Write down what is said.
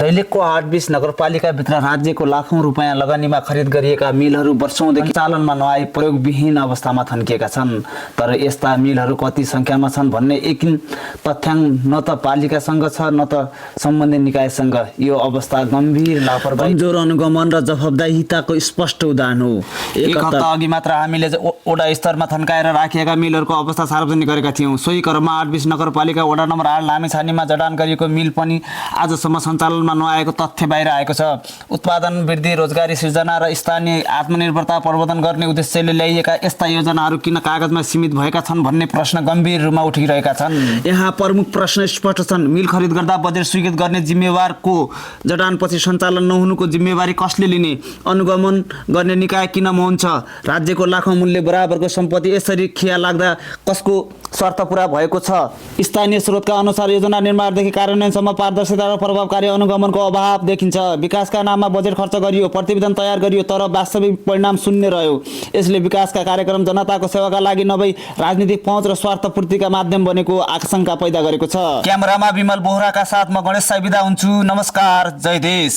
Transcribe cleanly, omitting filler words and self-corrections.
दैलेखको 8-20 नगरपालिकाभित्र राज्यको लाखौं रुपैयाँ लगानीमा खरिद गरिएका मिलहरू वर्षौंदेखि चालनमा नआई प्रयोगविहीन अवस्थामा थन्किएका छन्। तर यस्ता मिलहरू कति संख्यामा छन् भन्ने एकिन तथ्याङ्क न त पालिकासँग छ न त सम्बन्धित निकायसँग। यो अवस्था गम्भीर लापरवाही, कमजोर अनुगमन र जवाफदाहिताको स्पष्ट उदाहरण हो। एक हप्ता अघि मात्र हामीले वडा स्तरमा थन्काएर राखिएका मिलहरूको अवस्था सार्वजनिक गरेका थियौं। सोही क्रममा 8-20 नगरपालिका वडा नम्बर 8 लामेछानेमा जडान गरिएको मिल पनि आजसम्म सञ्चालनमा नआएको तथ्य बाहिर आएको छ। उत्पादन वृद्धि, रोजगारी सृजना र स्थानीय आत्मनिर्भरता प्रवर्धन गर्ने उद्देश्यले ल्याइएका यस्ता योजनाहरू किन कागजमा सीमित भएका छन् भन्ने प्रश्न गम्भीर रूपमा उठिरहेका छन्। यहाँ प्रमुख प्रश्न स्पष्ट छन्। मिल खरिद गर्दा बजेट स्वीकृत गर्ने जिम्मेवारको जडानपछि सञ्चालन नहुनुको जिम्मेवारी कसले लिने? अनुगमन गर्ने निकाय किन मौन छ? राज्यको लाखौं मूल्य बराबरको सम्पत्ति यसरी खिया लाग्दा कसको शर्त पूरा भएको छ? स्थानीय स्रोतका अनुसार योजना निर्माणदेखि कार्यान्वयनसम्म पारदर्शिता र प्रभावकारी अनुगमनको अभाव देखिन्छ। विकासका नाममा बजेट खर्च गरियो, प्रतिवेदन तयार गरियो, तर वास्तविक परिणाम शून्य रह्यो। यसले विकासका कार्यक्रम जनताको सेवाका लागि नभई राजनीतिक पहुँच र स्वार्थपूर्तिका माध्यम बनेको आशंका पैदा गरेको छ। क्यामेरामा विमल बोहराका साथ म गणेश साई बिदा हुन्छु। नमस्कार, जय देश।